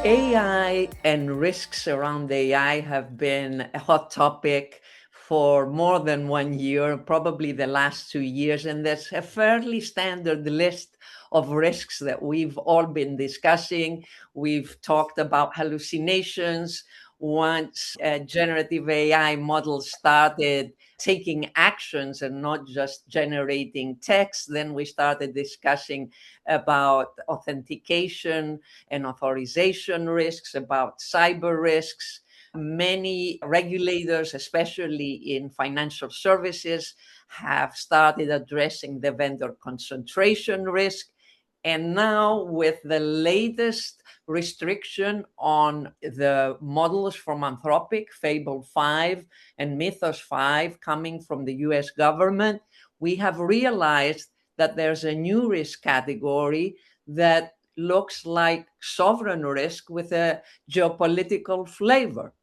AI and risks around AI have been a hot topic for more than 1 year, probably the last 2 years. And there's a fairly standard list of risks that we've all been discussing. We've talked about hallucinations. Once generative AI models started taking actions and not just generating text, then we started discussing about authentication and authorization risks, about cyber risks. Many regulators, especially in financial services, have started addressing the vendor concentration risk. And now, with the latest restriction on the models from Anthropic, Fable 5 and Mythos 5, coming from the US government, we have realized that there's a new risk category that looks like sovereign risk with a geopolitical flavor.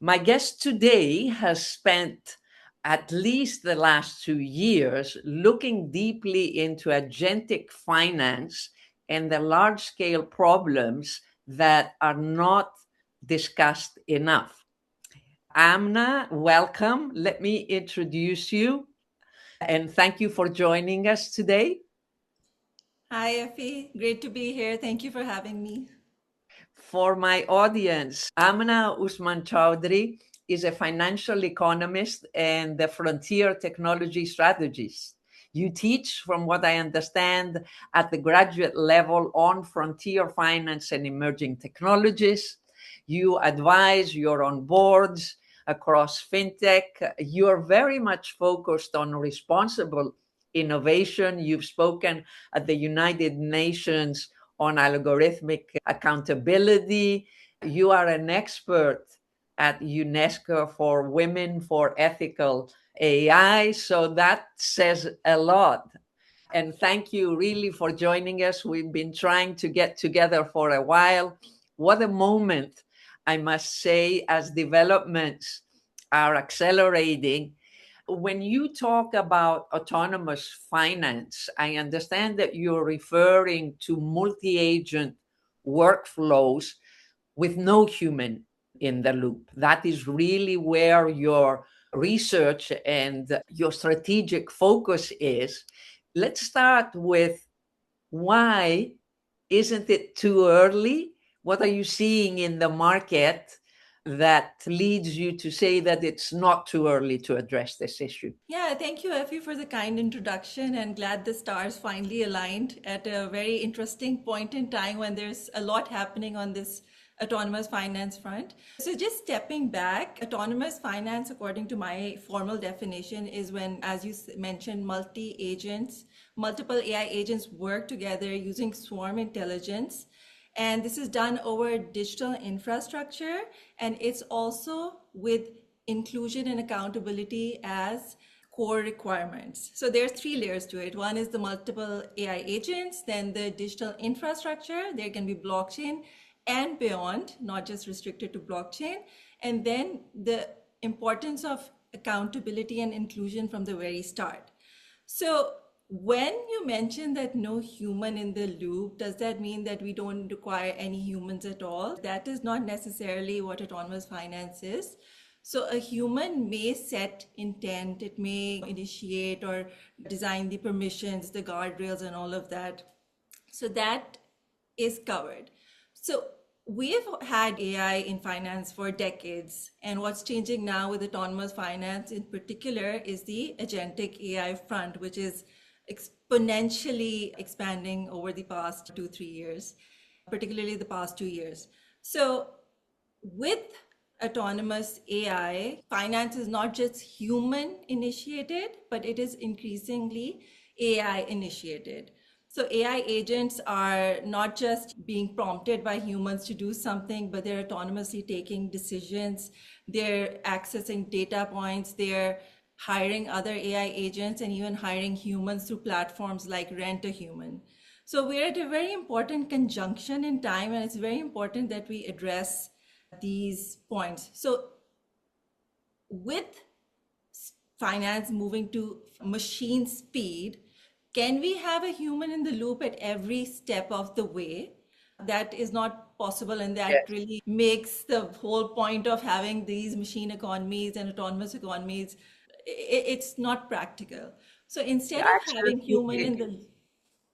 My guest today has spent at least the last 2 years looking deeply into agentic finance and the large scale problems that are not discussed enough. Amna, welcome. Let me introduce you and thank you for joining us today. Hi, Effie. Great to be here. Thank you for having me. For my audience, Amna Usman Chaudhry is a financial economist and the frontier technology strategist. You teach, from what I understand, at the graduate level on frontier finance and emerging technologies. You advise, you're on boards across Fintech. You're very much focused on responsible innovation. You've spoken at the United Nations on algorithmic accountability. You are an expert at UNESCO for Women for Ethical AI. So that says a lot. And thank you really for joining us. We've been trying to get together for a while. What a moment, I must say, as developments are accelerating. When you talk about autonomous finance, I understand that you're referring to multi-agent workflows with no human in the loop. That is really where your research and your strategic focus is. Let's start with why isn't it too early? What are you seeing in the market that leads you to say that it's not too early to address this issue? Yeah, thank you, Effie, for the kind introduction, and glad the stars finally aligned at a very interesting point in time when there's a lot happening on this autonomous finance front. So, just stepping back, autonomous finance, according to my formal definition, is when, as you mentioned, multiple AI agents work together using swarm intelligence. And this is done over digital infrastructure, and it's also with inclusion and accountability as core requirements. So there are three layers to it. One is the multiple AI agents, then the digital infrastructure. There can be blockchain and beyond, not just restricted to blockchain. And then the importance of accountability and inclusion from the very start. So when you mention that no human in the loop, does that mean that we don't require any humans at all? That is not necessarily what autonomous finance is. So a human may set intent, it may initiate or design the permissions, the guardrails, and all of that. So that is covered. So we've had AI in finance for decades. And what's changing now with autonomous finance in particular is the agentic AI front, which is exponentially expanding over the past 2-3 years, particularly the past 2 years. So with autonomous AI, finance is not just human initiated, but it is increasingly AI initiated. So AI agents are not just being prompted by humans to do something, but they're autonomously taking decisions. They're accessing data points. They're hiring other AI agents and even hiring humans through platforms like Rent a Human. So we're at a very important conjunction in time, and it's very important that we address these points. So with finance moving to machine speed, can we have a human in the loop at every step of the way? That is not possible, and that Yes, really makes the whole point of having these machine economies and autonomous economies, it's not practical. So instead of having human in actually, the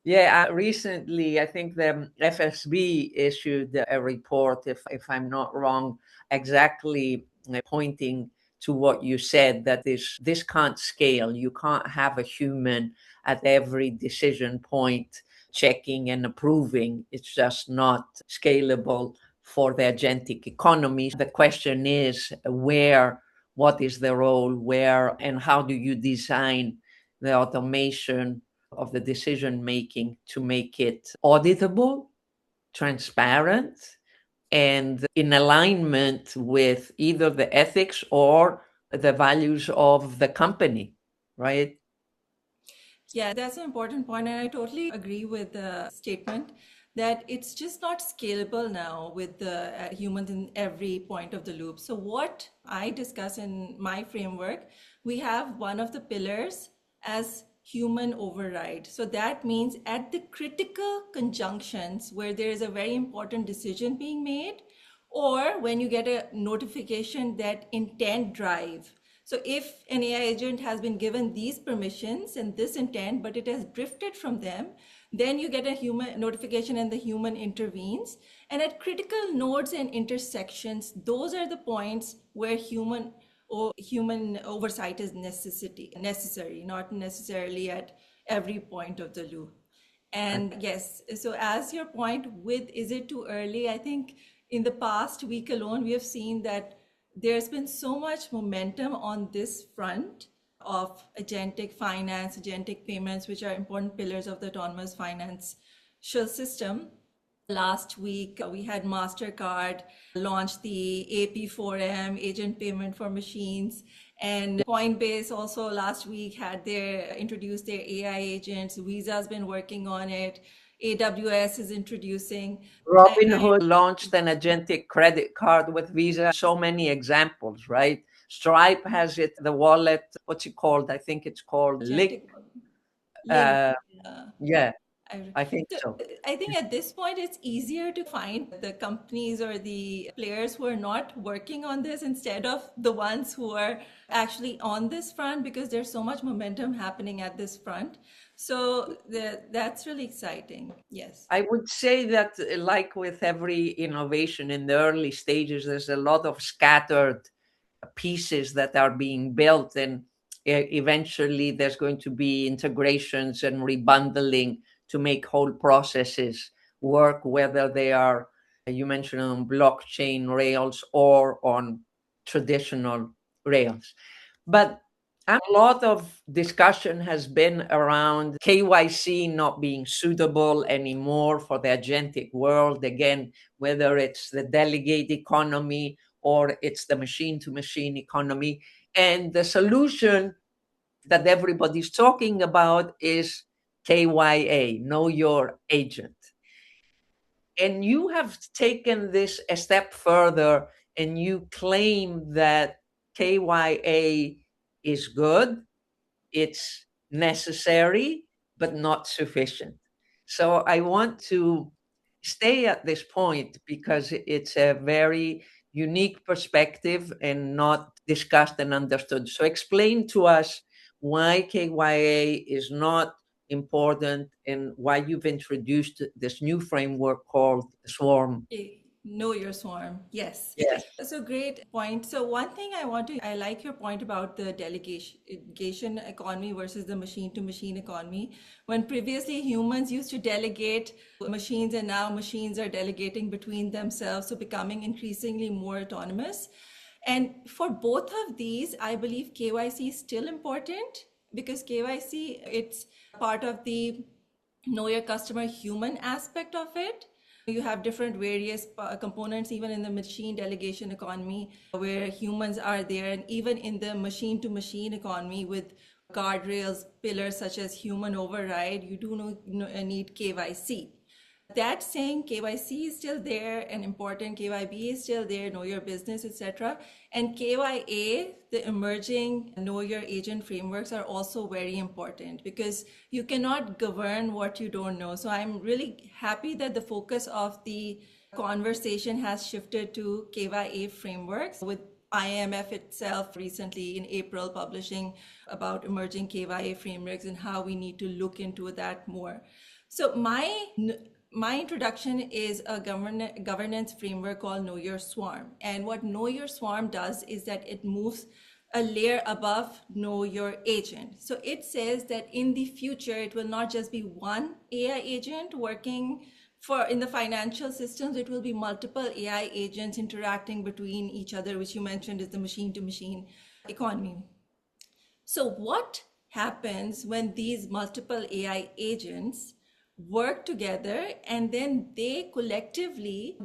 yeah, recently I think the FSB issued a report, if I'm not wrong, exactly pointing to what you said, that this can't scale. You can't have a human at every decision point checking and approving. It's just not scalable for the agentic economy. The question is where, what is the role, where, and how do you design the automation of the decision making to make it auditable, transparent, and in alignment with either the ethics or the values of the company, right? Yeah, that's an important point, and I totally agree with the statement that it's just not scalable now with the humans in every point of the loop. So, what I discuss in my framework, we have one of the pillars as human override. So, that means at the critical conjunctions where there is a very important decision being made, or when you get a notification that intent drive. So if an AI agent has been given these permissions and this intent, but it has drifted from them, then you get a human notification and the human intervenes. And at critical nodes and intersections, those are the points where human oversight is necessary, not necessarily at every point of the loop. And yes, so as your point with is it too early? I think in the past week alone, we have seen that there's been so much momentum on this front of agentic finance, agentic payments, which are important pillars of the autonomous financial system. Last week, we had MasterCard launch the AP4M, agent payment for machines. And Coinbase also last week had introduced their AI agents. Visa's been working on it. AWS is introducing. Robinhood launched an agentic credit card with Visa. So many examples, right? Stripe has it, the wallet, what's it called? I think it's called Agentic Lick. link. Yeah, I, I think so so. I think at this point it's easier to find the companies or the players who are not working on this instead of the ones who are actually on this front, because there's so much momentum happening at this front. So that's really exciting. Yes. I would say that, like with every innovation in the early stages, there's a lot of scattered pieces that are being built, and eventually there's going to be integrations and rebundling to make whole processes work, whether they are, you mentioned, on blockchain rails or on traditional rails. But a lot of discussion has been around KYC not being suitable anymore for the agentic world. Again, whether it's the delegate economy or it's the machine to machine economy. And the solution that everybody's talking about is KYA, know your agent. And you have taken this a step further and you claim that KYA is good, it's necessary, but not sufficient. So I want to stay at this point because it's a very unique perspective and not discussed and understood. So explain to us why KYA is not important and why you've introduced this new framework called Swarm. Know your swarm. Yes. Yes. So great point. So one thing I like your point about the delegation economy versus the machine to machine economy. When previously humans used to delegate machines and now machines are delegating between themselves, so becoming increasingly more autonomous. And for both of these, I believe KYC is still important because KYC, it's part of the know your customer human aspect of it. You have different various components even in the machine delegation economy where humans are there, and even in the machine to machine economy with guardrails pillars such as human override, you do need KYC. That saying KYC is still there and important, KYB is still there, know your business, etc. And KYA, the emerging know your agent frameworks are also very important because you cannot govern what you don't know. So I'm really happy that the focus of the conversation has shifted to KYA frameworks, with IMF itself recently in April publishing about emerging KYA frameworks and how we need to look into that more. So my introduction is a governance framework called Know Your Swarm. And what Know Your Swarm does is that it moves a layer above Know Your Agent. So it says that in the future, it will not just be one AI agent working in the financial systems, it will be multiple AI agents interacting between each other, which you mentioned is the machine to machine economy. So what happens when these multiple AI agents work together and then they collectively,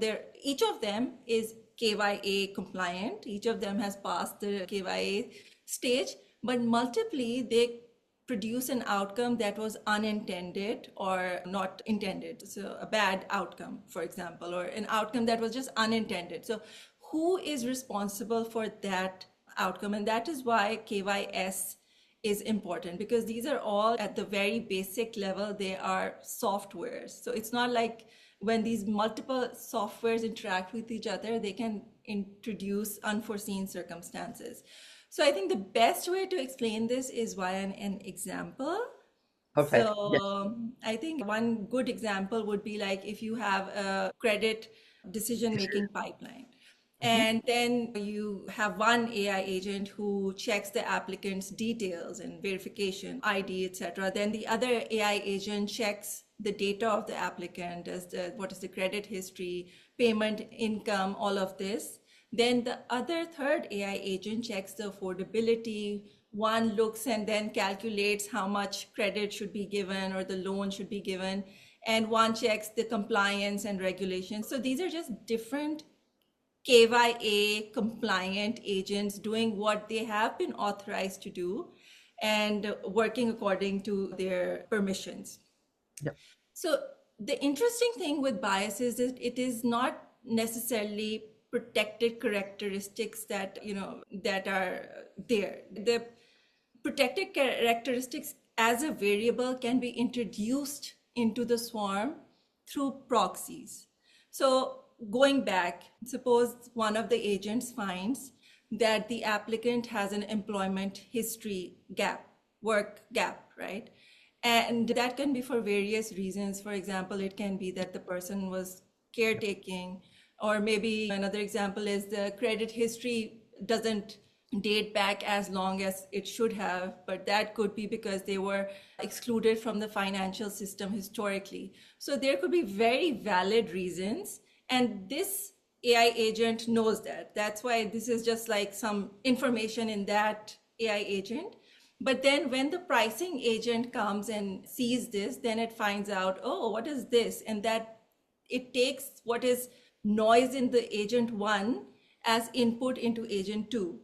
each of them is KYA compliant, each of them has passed the KYA stage, but multiply they produce an outcome that was unintended or not intended. So a bad outcome, for example, or an outcome that was just unintended. So who is responsible for that outcome? And that is why KYS is important, because these are all at the very basic level, they are softwares. So it's not like when these multiple softwares interact with each other, they can introduce unforeseen circumstances. So I think the best way to explain this is via an example. Perfect. Yes. So I think one good example would be like if you have a credit decision-making pipeline. And then you have one AI agent who checks the applicant's details and verification, ID, etc. Then the other AI agent checks the data of the applicant, what is the credit history, payment, income, all of this. Then the other third AI agent checks the affordability. One looks and then calculates how much credit should be given or the loan should be given. And one checks the compliance and regulations. So these are just different KYA compliant agents doing what they have been authorized to do and working according to their permissions. Yep. So the interesting thing with bias is that it is not necessarily protected characteristics that that are there. The protected characteristics as a variable can be introduced into the swarm through proxies. So going back, suppose one of the agents finds that the applicant has an employment history gap, work gap, right? And that can be for various reasons. For example, it can be that the person was caretaking, or maybe another example is the credit history doesn't date back as long as it should have, but that could be because they were excluded from the financial system historically. So there could be very valid reasons, and this AI agent knows that. That's why this is just like some information in that AI agent. But then when the pricing agent comes and sees this, then it finds out, oh, what is this? And that it takes what is noise in the agent one as input into agent two.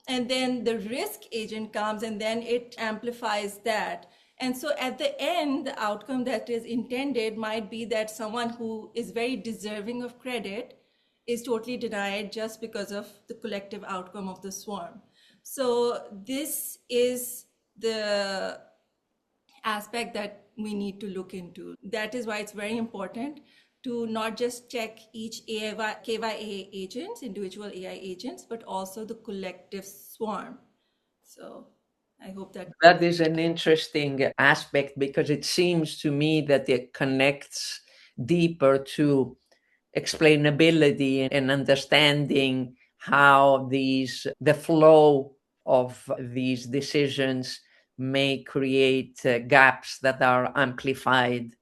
And then the risk agent comes and then it amplifies that. And so at the end, the outcome that is intended might be that someone who is very deserving of credit is totally denied just because of the collective outcome of the swarm. So this is the aspect that we need to look into. That is why it's very important to not just check each KYA agents, individual AI agents, but also the collective swarm. So I hope that is an interesting aspect, because it seems to me that it connects deeper to explainability and understanding how the flow of these decisions may create gaps that are amplified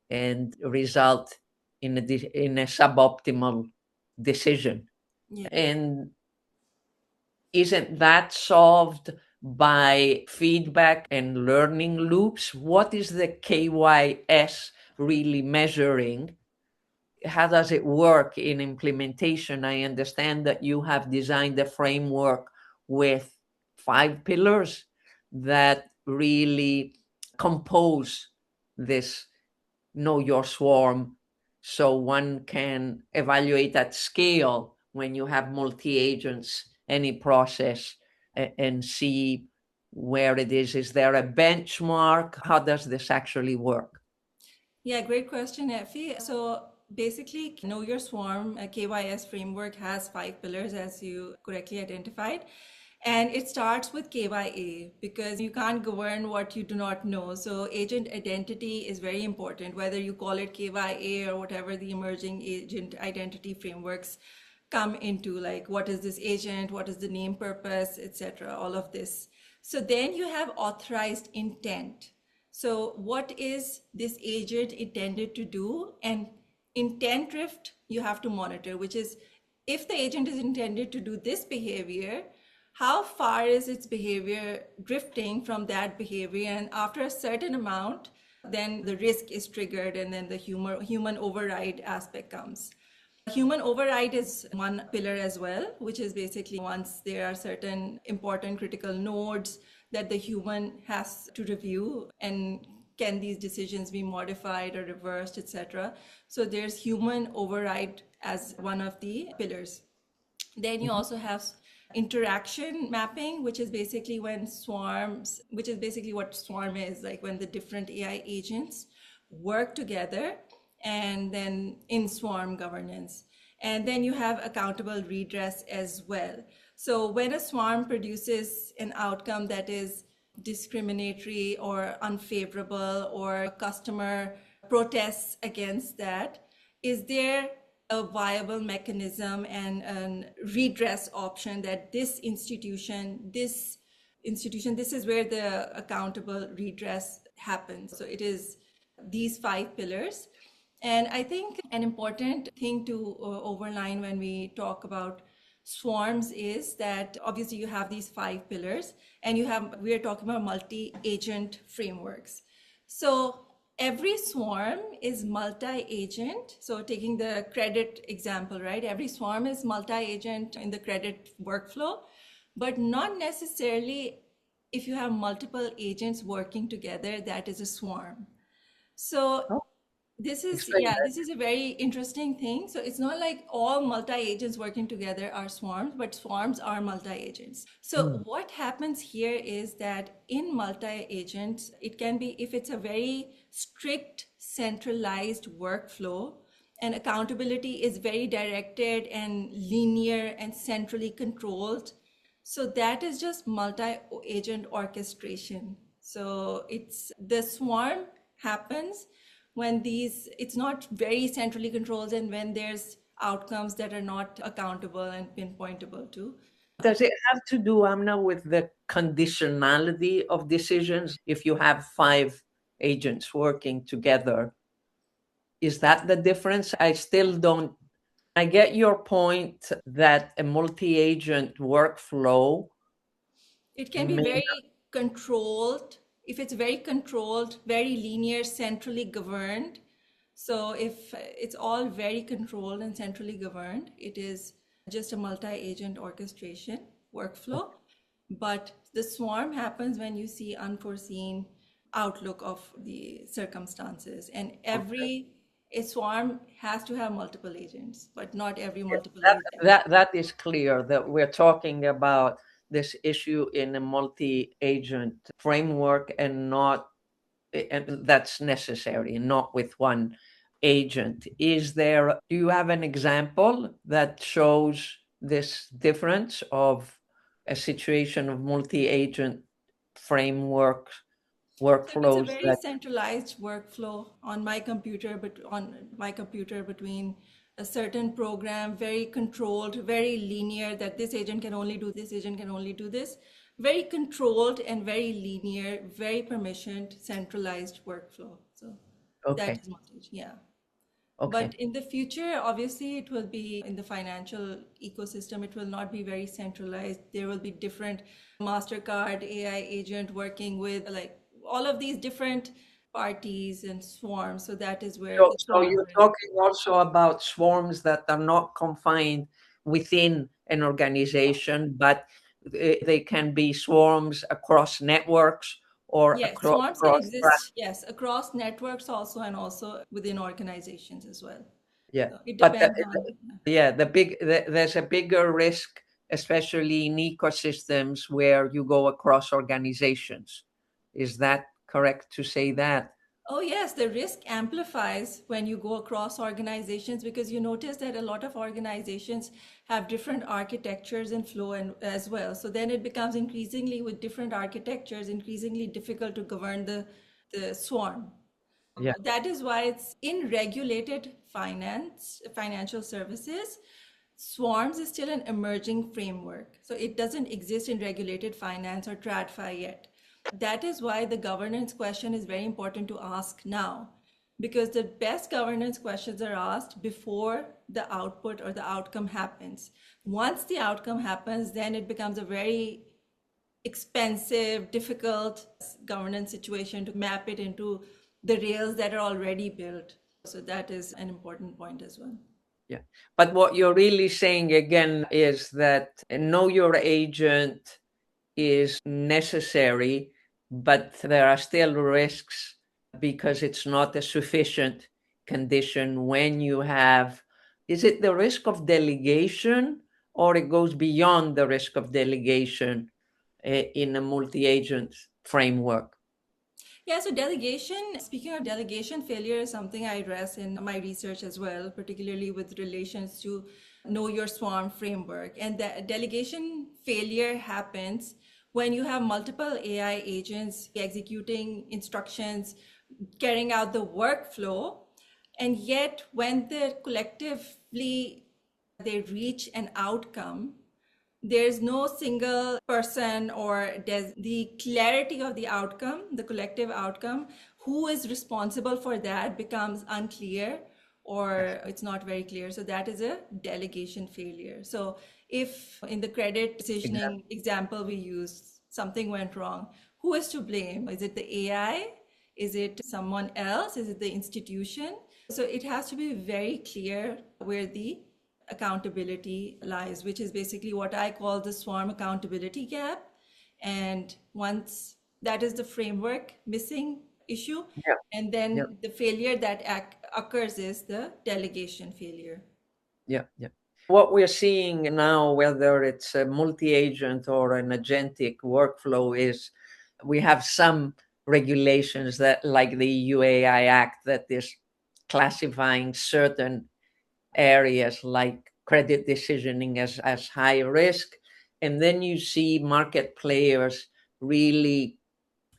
and result in a suboptimal decision. Yeah. And isn't that solved by feedback and learning loops? What is the KYS really measuring? How does it work in implementation? I understand that you have designed a framework with 5 pillars that really compose this know your swarm So one can evaluate at scale when you have multi-agents, any process, and see where it is. Is there a benchmark? How does this actually work? Yeah, great question, Effie. So basically, Know Your Swarm, a KYS framework, has 5 pillars, as you correctly identified. And it starts with KYA because you can't govern what you do not know. So agent identity is very important, whether you call it KYA or whatever the emerging agent identity frameworks come into, like what is this agent, what is the name, purpose, etc., all of this. So then you have authorized intent. So what is this agent intended to do? And intent drift you have to monitor, which is if the agent is intended to do this behavior, how far is its behavior drifting from that behavior? And after a certain amount, then the risk is triggered, and then the human override aspect comes. Human override is one pillar as well, which is basically once there are certain important critical nodes that the human has to review, and can these decisions be modified or reversed, etc. So there's human override as one of the pillars. Then you also have interaction mapping, which is basically when swarms, which is basically what swarm is, like when the different AI agents work together and then in swarm governance. And then you have accountable redress as well. So when a swarm produces an outcome that is discriminatory or unfavorable, or customer protests against that, is there a viable mechanism and a redress option that this institution, this is where the accountable redress happens? So it is these 5 pillars. And I think an important thing to overline when we talk about swarms is that obviously you have these 5 pillars, and we are talking about multi-agent frameworks. So every swarm is multi-agent. So taking the credit example, right? Every swarm is multi-agent in the credit workflow, but not necessarily if you have multiple agents working together, that is a swarm. So Oh, this is, explain yeah, that. this is a very interesting thing. So it's not like all multi-agents working together are swarms, but swarms are multi-agents. So Mm. what happens here is that in multi-agents, it can be, if it's a very strict centralized workflow and accountability is very directed and linear and centrally controlled, so that is just multi-agent orchestration. So it's the swarm happens when it's not very centrally controlled, and when there's outcomes that are not accountable and pinpointable to. Does it have to do, Amna, with the conditionality of decisions? If you have 5 agents working together, is that the difference? I still don't. I get your point that a multi-agent workflow It can be may. very controlled. If it's very controlled, very linear, centrally governed. So if it's all very controlled and centrally governed, it is just a multi-agent orchestration workflow. But the swarm happens when you see unforeseen outlook of the circumstances. And Okay. a swarm has to have multiple agents, but not every Yeah, multiple that, agent. that that is clear that we're talking about this issue in a multi-agent framework, and not, and that's necessary, not with one agent. Do you have an example that shows this difference of a situation of multi-agent framework So if it's a workflows very that? centralized workflow on my computer, but on my computer between a certain program, very controlled, very linear, that this agent can only do this, agent can only do this, very controlled and very linear, very permissioned, centralized workflow. So that Okay. is multi, yeah. Okay. But in the future, obviously, it will be in the financial ecosystem, it will not be very centralized. There will be different MasterCard AI agent working with like all of these different parties and swarms. So that is where So, the so you're swarm. talking also about swarms that are not confined within an organization, but they can be swarms across networks or Yes, across swarms can exist, yes, across networks also, and also within organizations as well. Yeah, So it but depends on. yeah, there's a bigger risk, especially in ecosystems where you go across organizations. Is that correct to say that? Oh, yes, the risk amplifies when you go across organizations because you notice that a lot of organizations have different architectures and flow and as well. So then it becomes increasingly with different architectures, increasingly difficult to govern the swarm. Yeah, That is why it's in regulated financial services. Swarms is still an emerging framework. So it doesn't exist in regulated finance or TradFi yet. That is why the governance question is very important to ask now, because the best governance questions are asked before the output or the outcome happens. Once the outcome happens, then it becomes a very expensive, difficult governance situation to map it into the rails that are already built. So that is an important point as well. yeah. But what you're really saying again is that know your agent is necessary, but there are still risks because it's not a sufficient condition when you have, is it the risk of delegation or it goes beyond the risk of delegation in a multi-agent framework? Yeah, so delegation, speaking of delegation, failure is something I address in my research as well, particularly with relations to know your swarm framework. And the delegation failure happens when you have multiple AI agents executing instructions, carrying out the workflow, and yet when they collectively they reach an outcome, there's no single person or the clarity of the outcome, the collective outcome, who is responsible for that becomes unclear or it's not very clear. So that is a delegation failure. So if in the credit Exactly. decisioning example we used, something went wrong, who is to blame? Is it the AI? Is it someone else? Is it the institution? So it has to be very clear where the accountability lies, which is basically what I call the swarm accountability gap. And once that is the framework missing issue, Yeah, and yeah, then the failure that occurs is the delegation failure. yeah, yeah. What we're seeing now, whether it's a multi-agent or an agentic workflow, is we have some regulations that, like the UAI Act, that is classifying certain areas like credit decisioning as high risk. And then you see market players really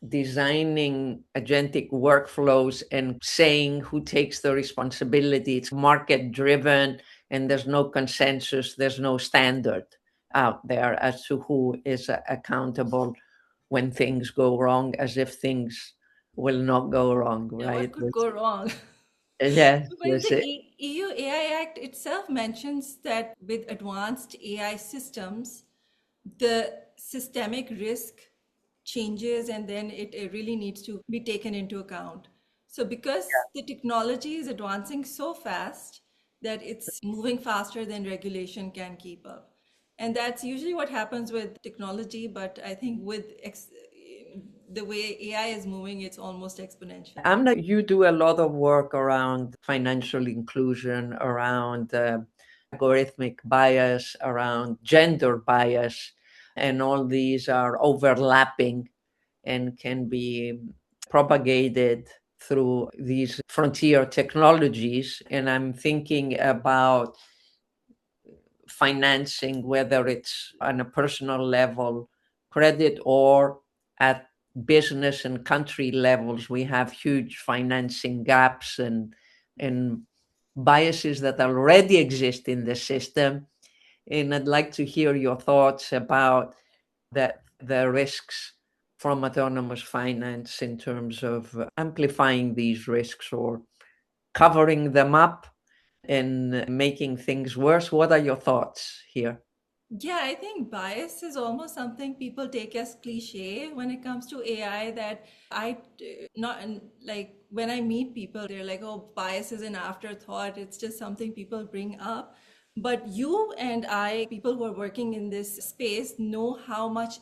designing agentic workflows and saying who takes the responsibility. It's market driven and there's no consensus, there's no standard out there as to who is accountable when things go wrong, as if things will not go wrong, Yeah, what right? could go wrong? Yes, But yes, the EU AI Act itself mentions that with advanced AI systems, the systemic risk changes and then it really needs to be taken into account. So because the technology is advancing so fast that it's moving faster than regulation can keep up. And that's usually what happens with technology, but I think with the way AI is moving, it's almost exponential. Amna, you do a lot of work around financial inclusion, around algorithmic bias, around gender bias, and all these are overlapping and can be propagated through these frontier technologies. And I'm thinking about financing, whether it's on a personal level, credit, or at business and country levels. We have huge financing gaps and biases that already exist in the system. And I'd like to hear your thoughts about that, the risks from autonomous finance in terms of amplifying these risks or covering them up and making things worse. What are your thoughts here? Yeah, I think bias is almost something people take as cliche when it comes to AI that not like when I meet people, they're like, oh, bias is an afterthought. It's just something people bring up. But you and I, people who are working in this space, know how much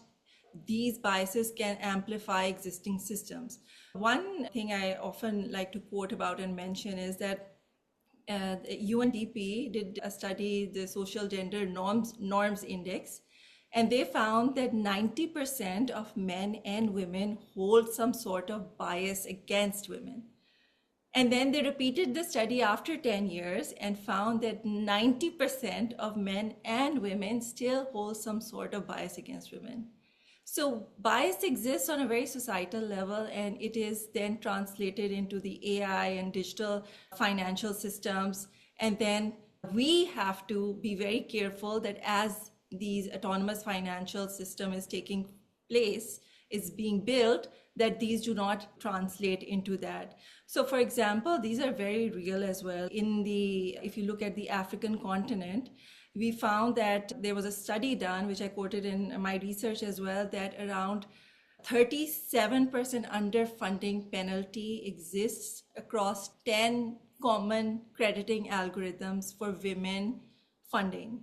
these biases can amplify existing systems. One thing I often like to quote about and mention is that UNDP did a study, the Social Gender Norms Index, and they found that 90% of men and women hold some sort of bias against women. And then they repeated the study after 10 years and found that 90% of men and women still hold some sort of bias against women. So bias exists on a very societal level, and it is then translated into the AI and digital financial systems. And then we have to be very careful that as these autonomous financial system is taking place, is being built, that these do not translate into that. So for example, these are very real as well. If you look at the African continent, we found that there was a study done, which I quoted in my research as well, that around 37% underfunding penalty exists across 10 common crediting algorithms for women funding.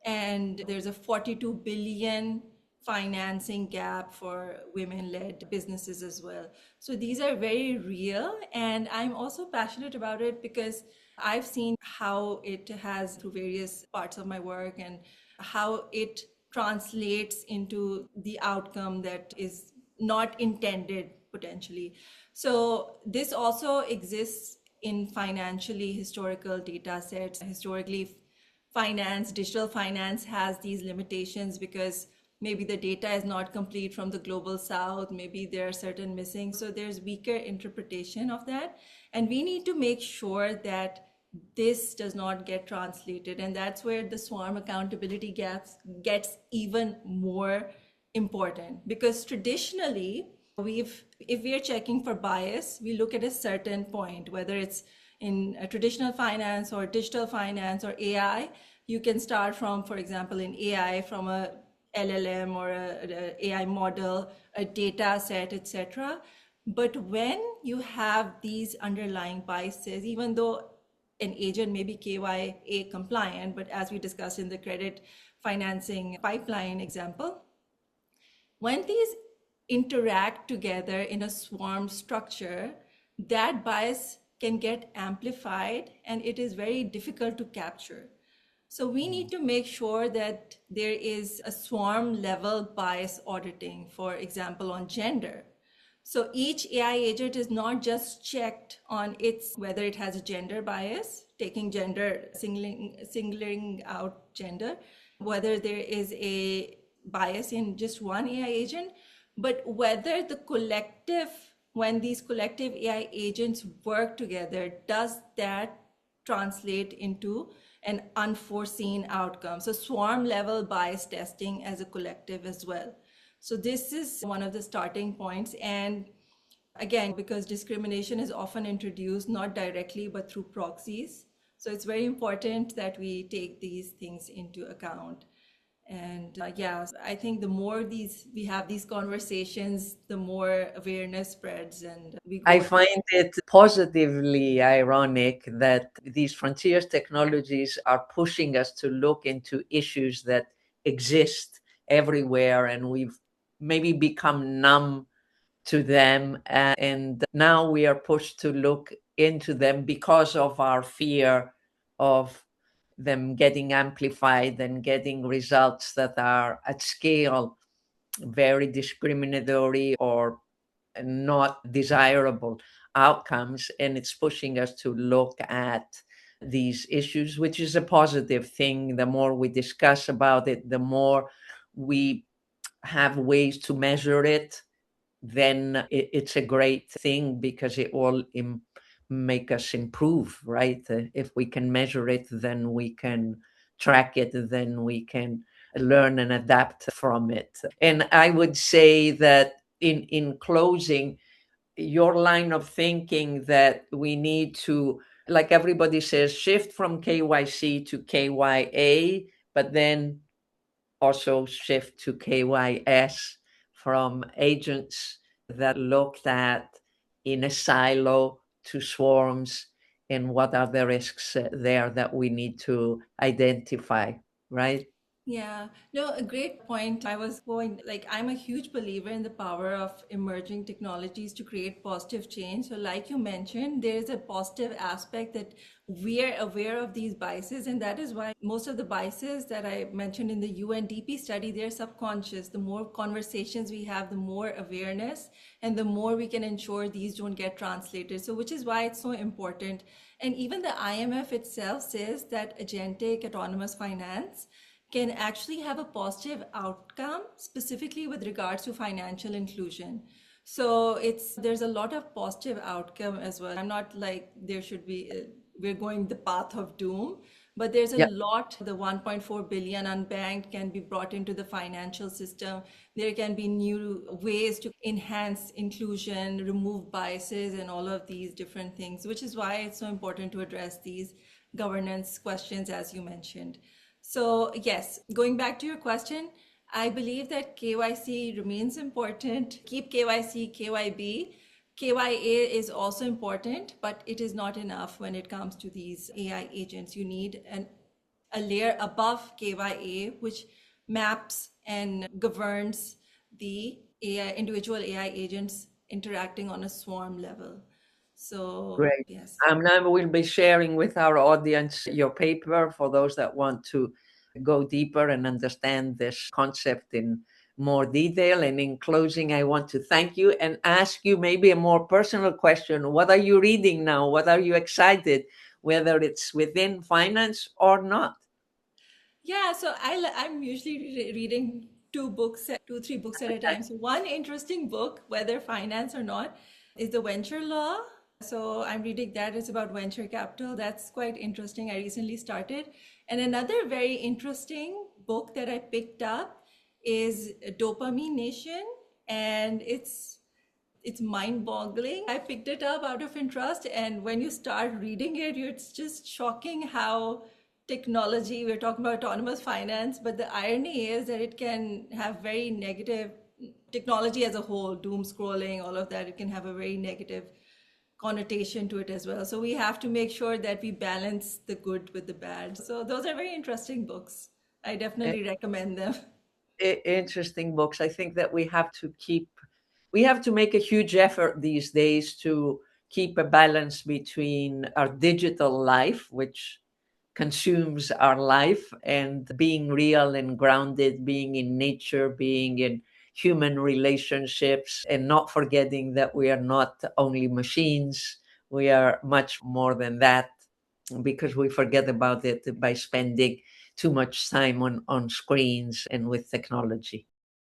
And there's a 42 billion financing gap for women-led businesses as well. So these are very real, and I'm also passionate about it because I've seen how it has through various parts of my work and how it translates into the outcome that is not intended potentially. So this also exists in financially historical data sets. Historically, digital finance has these limitations because maybe the data is not complete from the global south, maybe there are certain missing. So there's weaker interpretation of that. And we need to make sure that this does not get translated. And that's where the swarm accountability gaps gets even more important, because traditionally if we are checking for bias, we look at a certain point, whether it's in a traditional finance or digital finance or AI. You can start from, for example, in AI, from a LLM or a AI model, a data set, etc. But when you have these underlying biases, even though an agent may be KYA compliant, but as we discussed in the credit financing pipeline example, when these interact together in a swarm structure, that bias can get amplified and it is very difficult to capture. So we need to make sure that there is a swarm level bias auditing, for example, on gender. So each AI agent is not just checked on whether it has a gender bias, taking gender, singling out gender, whether there is a bias in just one AI agent, but whether when these collective AI agents work together, does that translate into an unforeseen outcome? So swarm level bias testing as a collective as well. So this is one of the starting points. And again, because discrimination is often introduced not directly, but through proxies. So it's very important that we take these things into account. And I think the more we have these conversations, the more awareness spreads, and I find it positively ironic that these frontiers technologies are pushing us to look into issues that exist everywhere, and we've maybe become numb to them. And now we are pushed to look into them because of our fear of them getting amplified and getting results that are at scale very discriminatory or not desirable outcomes. And it's pushing us to look at these issues, which is a positive thing. The more we discuss about it, the more we have ways to measure it, then it's a great thing because it will make us improve, right? If we can measure it, then we can track it, then we can learn and adapt from it. And I would say that in closing, your line of thinking that we need to, like everybody says, shift from KYC to KYA, but then also shift to KYS from agents that looked at in a silo to swarms, and what are the risks there that we need to identify, right? Yeah, no, a great point. I was going, like, I'm a huge believer in the power of emerging technologies to create positive change. So, like you mentioned, there is a positive aspect that we're aware of these biases, and that is why most of the biases that I mentioned in the UNDP study, they're subconscious. The more conversations we have, the more awareness, and the more we can ensure these don't get translated. So, which is why it's so important. And even the IMF itself says that agentic autonomous finance can actually have a positive outcome, specifically with regards to financial inclusion. So there's a lot of positive outcome as well. I'm not like there should be we're going the path of doom, but there's a Yeah, lot. The 1.4 billion unbanked can be brought into the financial system. There can be new ways to enhance inclusion, remove biases, and all of these different things, which is why it's so important to address these governance questions, as you mentioned. So, yes, going back to your question, I believe that KYC remains important. Keep KYC, KYB. KYA is also important, but it is not enough when it comes to these AI agents. You need a layer above KYA, which maps and governs the AI, individual AI agents interacting on a swarm level. So, great. yes. Now we'll be sharing with our audience your paper for those that want to go deeper and understand this concept in more detail. And in closing, I want to thank you and ask you maybe a more personal question. What are you reading now? What are you excited, whether it's within finance or not? Yeah, so I'm usually reading two, three books at a time. So one interesting book, whether finance or not, is The Venture Law. So I'm reading that. It's about venture capital. That's quite interesting. I recently started. And another very interesting book that I picked up is Dopamine Nation, and it's mind-boggling. I picked it up out of interest, and when you start reading it, it's just shocking how technology, we're talking about autonomous finance, but the irony is that it can have very negative technology as a whole, doom scrolling, all of that, it can have a very negative connotation to it as well. So we have to make sure that we balance the good with the bad. So those are very interesting books. I definitely recommend them. Interesting books. I think that we have to make a huge effort these days to keep a balance between our digital life, which consumes our life, and being real and grounded, being in nature, being in human relationships, and not forgetting that we are not only machines, we are much more than that, because we forget about it by spending too much time on screens and with technology.